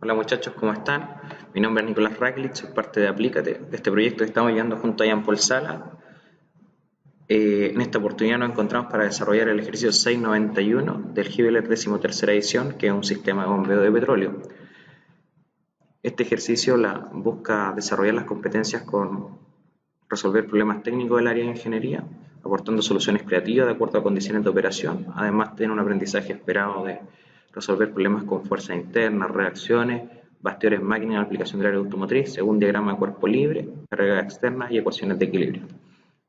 Hola muchachos, ¿cómo están? Mi nombre es Nicolás Racklich, soy parte de Aplícate, de este proyecto que estamos llevando junto a Jean Paul Sala. En esta oportunidad nos encontramos para desarrollar el ejercicio 691 del GBLER 13ª edición, que es un sistema de bombeo de petróleo. Este ejercicio busca desarrollar las competencias con resolver problemas técnicos del área de ingeniería, aportando soluciones creativas de acuerdo a condiciones de operación, además tiene un aprendizaje esperado de resolver problemas con fuerza interna, reacciones, bastidores máquinas en aplicación del área automotriz, según diagrama de cuerpo libre, carga externa y ecuaciones de equilibrio.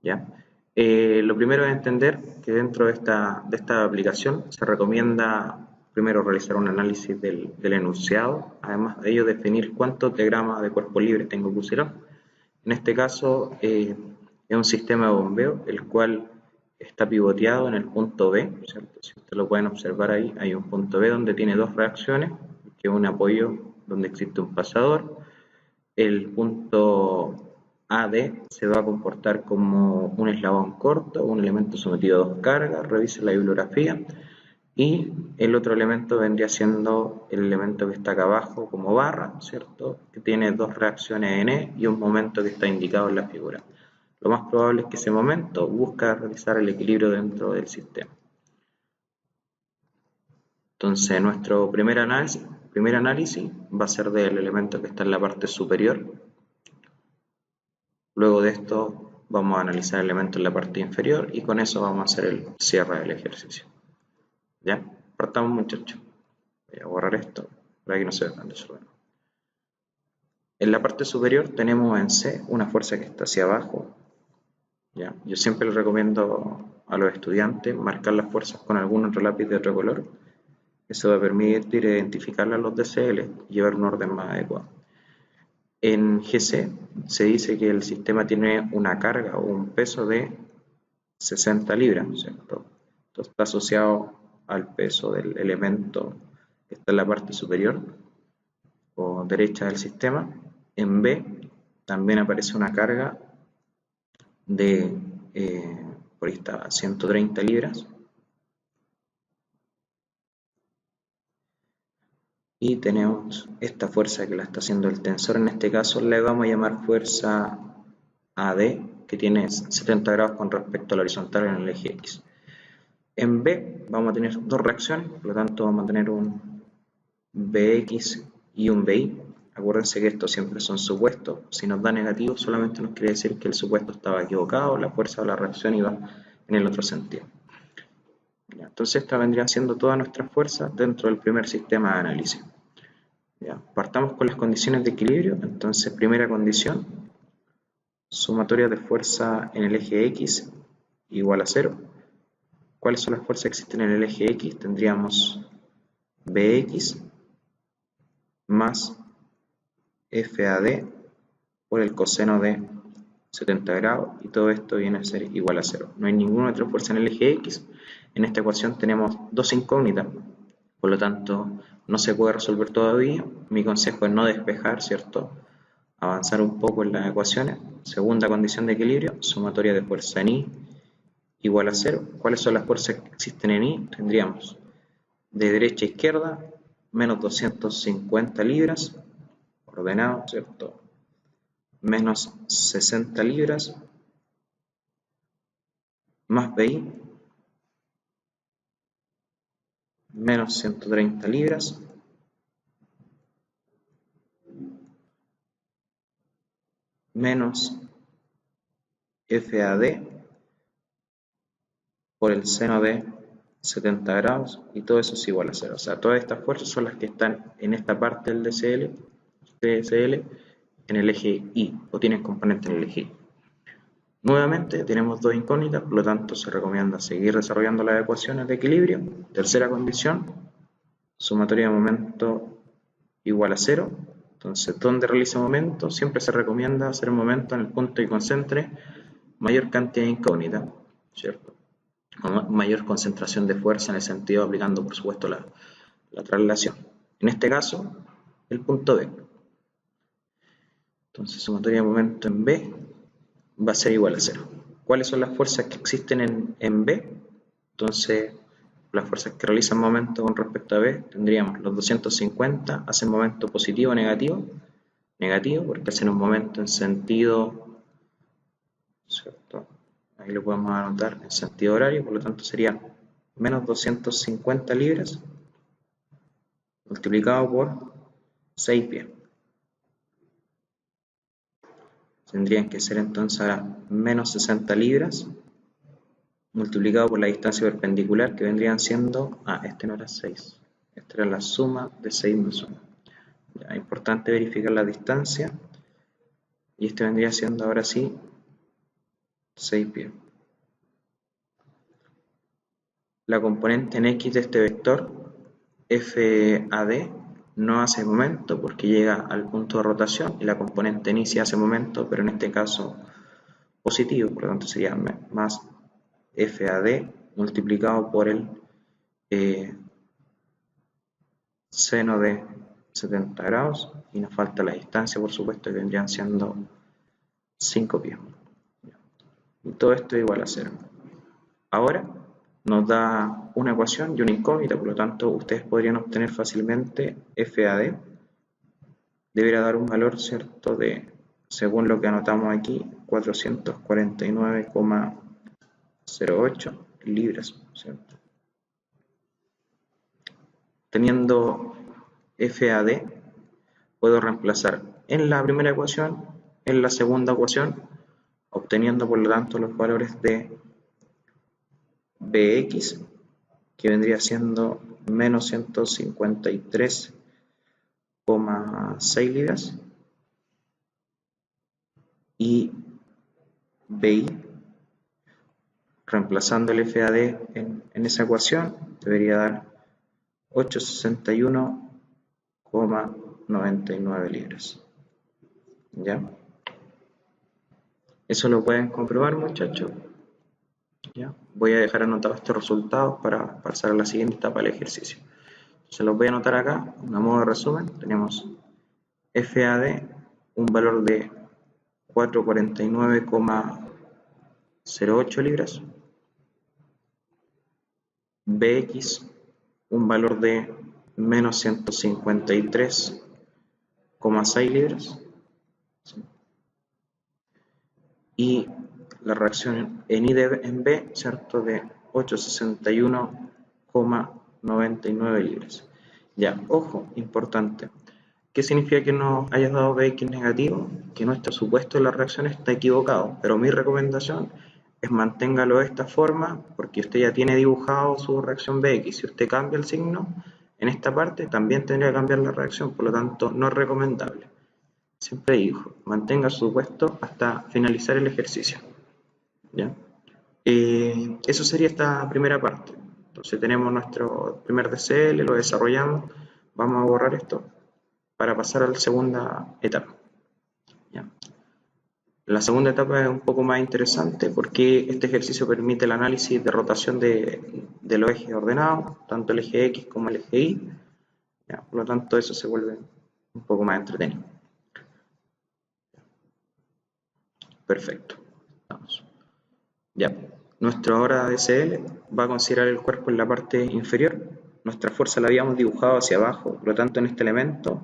¿Ya? Lo primero es entender que dentro de esta aplicación se recomienda primero realizar un análisis del enunciado, además de ello definir cuántos diagramas de cuerpo libre tengo que usar. En este caso es un sistema de bombeo el cual está pivoteado en el punto B, ¿cierto? Si ustedes lo pueden observar ahí, hay un punto B donde tiene dos reacciones, que es un apoyo donde existe un pasador. El punto AD se va a comportar como un eslabón corto, un elemento sometido a dos cargas, revisa la bibliografía. Y el otro elemento vendría siendo el elemento que está acá abajo como barra, ¿cierto? Que tiene dos reacciones en E y un momento que está indicado en la figura. Lo más probable es que ese momento busca realizar el equilibrio dentro del sistema. Entonces nuestro primer análisis va a ser del elemento que está en la parte superior. Luego de esto vamos a analizar el elemento en la parte inferior y con eso vamos a hacer el cierre del ejercicio. ¿Ya? Partamos muchachos. Voy a borrar esto para que no se vea tan desordenado. En la parte superior tenemos en C una fuerza que está hacia abajo. ¿Ya? Yo siempre les recomiendo a los estudiantes marcar las fuerzas con algún otro lápiz de otro color. Eso va a permitir identificarlas a los DCL y llevar un orden más adecuado. En GC se dice que el sistema tiene una carga o un peso de 60 libras, ¿cierto? Esto está asociado al peso del elemento que está en la parte superior o derecha del sistema. En B también aparece una carga de, por ahí está, 130 libras. Y tenemos esta fuerza que la está haciendo el tensor, en este caso le vamos a llamar fuerza AD, que tiene 70 grados con respecto a la horizontal en el eje X. En B vamos a tener dos reacciones, por lo tanto vamos a tener un Bx y un Bi. Acuérdense que estos siempre son supuestos. Si nos da negativo, solamente nos quiere decir que el supuesto estaba equivocado, la fuerza o la reacción iba en el otro sentido. ¿Ya? Entonces, esta vendría siendo toda nuestra fuerza dentro del primer sistema de análisis. ¿Ya? Partamos con las condiciones de equilibrio. Entonces, primera condición, sumatoria de fuerza en el eje X igual a 0. ¿Cuáles son las fuerzas que existen en el eje X? Tendríamos Bx más FAD por el coseno de 70 grados y todo esto viene a ser igual a 0. No hay ninguna otra fuerza en el eje X. En esta ecuación tenemos dos incógnitas, por lo tanto no se puede resolver todavía. Mi consejo es no despejar, ¿cierto? Avanzar un poco en las ecuaciones. Segunda condición de equilibrio, sumatoria de fuerza en I igual a 0. ¿Cuáles son las fuerzas que existen en I? Tendríamos de derecha a izquierda menos 250 libras, ordenado, ¿cierto? Menos 60 libras, más BI, menos 130 libras, menos FAD por el seno de 70 grados y todo eso es igual a 0. O sea, todas estas fuerzas son las que están en esta parte del DSL en el eje Y o tienen componente en el eje Y. Nuevamente tenemos dos incógnitas, por lo tanto se recomienda seguir desarrollando las ecuaciones de equilibrio. Tercera condición, sumatoria de momento igual a 0. Entonces, ¿dónde realiza momento? Siempre se recomienda hacer momento en el punto que concentre mayor cantidad de incógnitas, ¿cierto? Mayor concentración de fuerza en el sentido aplicando, por supuesto, la traslación. En este caso, el punto B. Entonces, sumatoria de momento en B va a ser igual a 0. ¿Cuáles son las fuerzas que existen en B? Entonces, las fuerzas que realizan momento con respecto a B, tendríamos los 250 hacen momento positivo o negativo, negativo porque hacen un momento en sentido, ¿cierto? Ahí lo podemos anotar en sentido horario, por lo tanto sería menos 250 libras multiplicado por 6 pies. Tendrían que ser entonces ahora menos 60 libras multiplicado por la distancia perpendicular, que vendrían siendo, este no era 6, esta era la suma de 6 más 1. Ya, es importante verificar la distancia, y este vendría siendo ahora sí 6 pies. La componente en X de este vector, FAD, no hace momento porque llega al punto de rotación, y la componente en Y sí hace momento, pero en este caso positivo, por lo tanto sería más FAD multiplicado por el seno de 70 grados, y nos falta la distancia, por supuesto, que vendrían siendo 5 pies. Y todo esto es igual a 0. Ahora nos da una ecuación y una incógnita, por lo tanto ustedes podrían obtener fácilmente FAD. Debería dar un valor, ¿cierto?, de, según lo que anotamos aquí, 449,08 libras, ¿cierto? Teniendo FAD, puedo reemplazar en la primera ecuación, en la segunda ecuación, obteniendo por lo tanto los valores de Bx, que vendría siendo menos 153,6 libras, y BI, reemplazando el FAD en esa ecuación, debería dar 861,99 libras. ¿Ya? Eso lo pueden comprobar, muchachos. ¿Ya? Voy a dejar anotados estos resultados para pasar a la siguiente etapa del ejercicio. Se los voy a anotar acá, a modo de resumen. Tenemos FAD, un valor de 449,08 libras. Bx, un valor de menos 153,6 libras. Y la reacción en I en B, ¿cierto?, de 861,99 libras. Ya, ojo, importante. ¿Qué significa que no hayas dado Bx negativo? Que nuestro supuesto de la reacción está equivocado, pero mi recomendación es manténgalo de esta forma, porque usted ya tiene dibujado su reacción Bx. Si usted cambia el signo en esta parte, también tendría que cambiar la reacción, por lo tanto no es recomendable. Siempre dijo, mantenga su supuesto hasta finalizar el ejercicio. ¿Ya? Eso sería esta primera parte. Entonces tenemos nuestro primer DCL, lo desarrollamos, vamos a borrar esto para pasar a la segunda etapa. ¿Ya? La segunda etapa es un poco más interesante porque este ejercicio permite el análisis de rotación de los ejes ordenados, tanto el eje X como el eje Y. ¿Ya? Por lo tanto, eso se vuelve un poco más entretenido. Perfecto. Vamos. Ya. Nuestro ahora DCL va a considerar el cuerpo en la parte inferior. Nuestra fuerza la habíamos dibujado hacia abajo, por lo tanto en este elemento,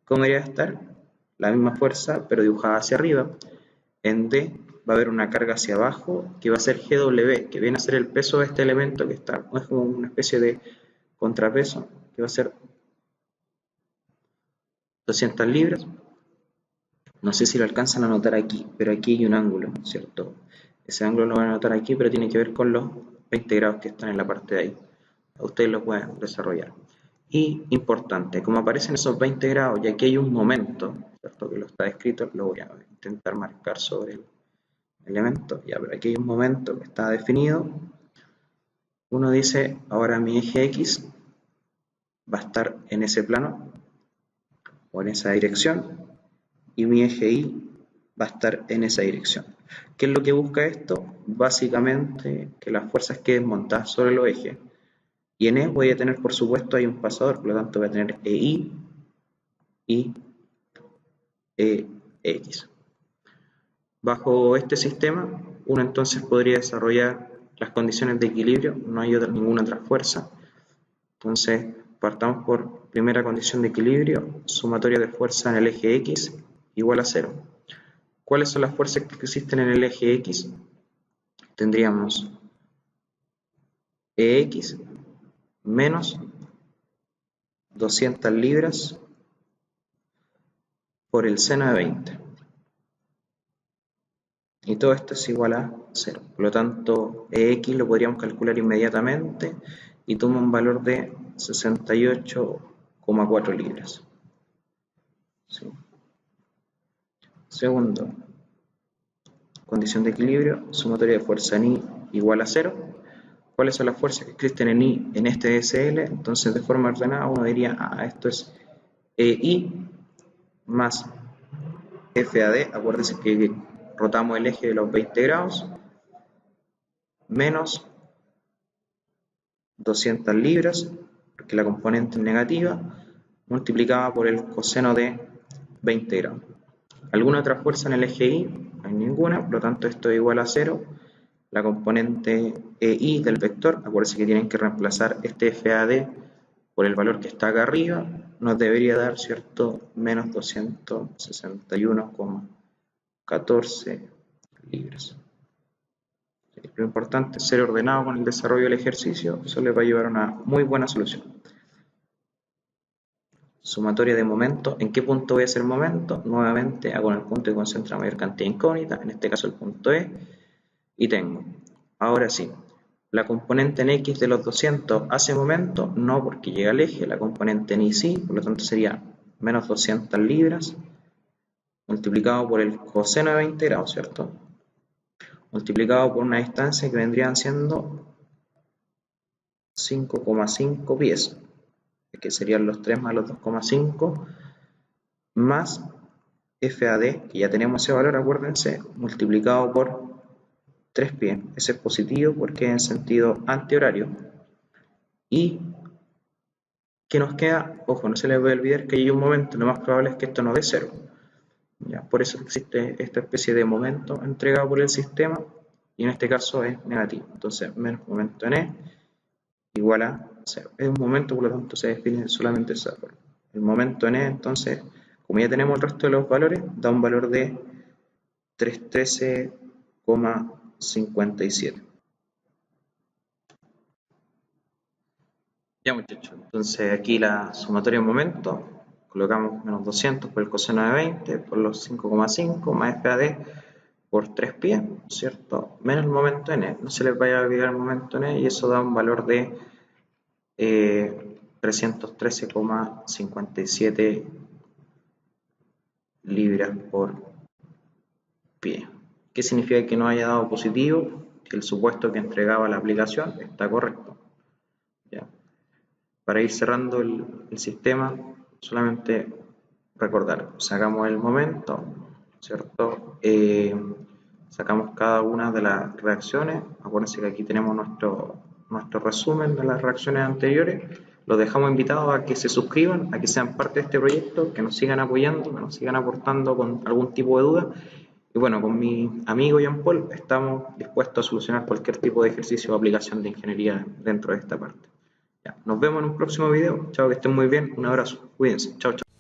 ¿cómo debería estar? La misma fuerza, pero dibujada hacia arriba. En D va a haber una carga hacia abajo que va a ser GW, que viene a ser el peso de este elemento que está, es como una especie de contrapeso, que va a ser 200 libras. No sé si lo alcanzan a notar aquí, pero aquí hay un ángulo, ¿cierto? Ese ángulo lo van a notar aquí, pero tiene que ver con los 20 grados que están en la parte de ahí. Ustedes lo pueden desarrollar. Y importante, como aparecen esos 20 grados y aquí hay un momento, ¿cierto?, que lo está descrito, lo voy a intentar marcar sobre el elemento. Ya, pero aquí hay un momento que está definido. Uno dice, ahora mi eje X va a estar en ese plano o en esa dirección, y mi eje Y va a estar en esa dirección. ¿Qué es lo que busca esto? Básicamente que las fuerzas queden montadas sobre los ejes. Y en E voy a tener, por supuesto, hay un pasador, por lo tanto voy a tener EI y EX. Bajo este sistema, uno entonces podría desarrollar las condiciones de equilibrio, no hay ninguna otra fuerza. Entonces, partamos por primera condición de equilibrio, sumatoria de fuerza en el eje X igual a 0. ¿Cuáles son las fuerzas que existen en el eje X? Tendríamos EX menos 200 libras por el seno de 20. Y todo esto es igual a 0. Por lo tanto, EX lo podríamos calcular inmediatamente y toma un valor de 68,4 libras. ¿Sí? Segundo, condición de equilibrio, sumatoria de fuerza en I igual a 0. ¿Cuáles son las fuerzas que existen en I en este SL? Entonces, de forma ordenada, uno diría, esto es EI más FAD, acuérdense que rotamos el eje de los 20 grados, menos 200 libras, porque la componente es negativa, multiplicada por el coseno de 20 grados. ¿Alguna otra fuerza en el eje Y? No hay ninguna, por lo tanto esto es igual a 0. La componente EI del vector, acuérdense que tienen que reemplazar este FAD por el valor que está acá arriba, nos debería dar, ¿cierto?, menos 261,14 libras. Lo importante es ser ordenado con el desarrollo del ejercicio, eso les va a llevar a una muy buena solución. Sumatoria de momento, ¿en qué punto voy a hacer momento? Nuevamente hago en el punto que concentra mayor cantidad de incógnitas, en este caso el punto E, y tengo, ahora sí, la componente en X de los 200 hace momento, no porque llega al eje, la componente en Y sí, por lo tanto sería menos 200 libras, multiplicado por el coseno de 20 grados, ¿cierto? Multiplicado por una distancia que vendrían siendo 5,5 pies, que serían los 3 más los 2,5, más FAD, que ya tenemos ese valor, acuérdense, multiplicado por 3 pies. Ese es positivo porque es en sentido antihorario. Y que nos queda, ojo, no se les voy a olvidar que hay un momento, lo más probable es que esto no dé 0. ¿Ya? Por eso existe esta especie de momento entregado por el sistema, y en este caso es negativo. Entonces, menos momento en E igual a 0. Es un momento, por lo tanto se define solamente ese valor. El momento en E, entonces, como ya tenemos el resto de los valores, da un valor de 313,57. Ya, muchachos, entonces aquí la sumatoria de momento, colocamos menos 200 por el coseno de 20 por los 5,5 más FAD por 3 pi, ¿cierto? Menos el momento n. No se les vaya a olvidar el momento n, y eso da un valor de 313,57 libras por pie. ¿Qué significa que no haya dado positivo? Que el supuesto que entregaba la aplicación está correcto. ¿Ya? Para ir cerrando el sistema, solamente recordar, sacamos el momento, ¿cierto? Sacamos cada una de las reacciones. Acuérdense que aquí tenemos nuestro resumen de las reacciones anteriores. Los dejamos invitados a que se suscriban, a que sean parte de este proyecto, que nos sigan apoyando, que nos sigan aportando con algún tipo de duda. Y bueno, con mi amigo Jean Paul estamos dispuestos a solucionar cualquier tipo de ejercicio o aplicación de ingeniería dentro de esta parte. Ya, nos vemos en un próximo video. Chao, que estén muy bien. Un abrazo. Cuídense. Chao, chao.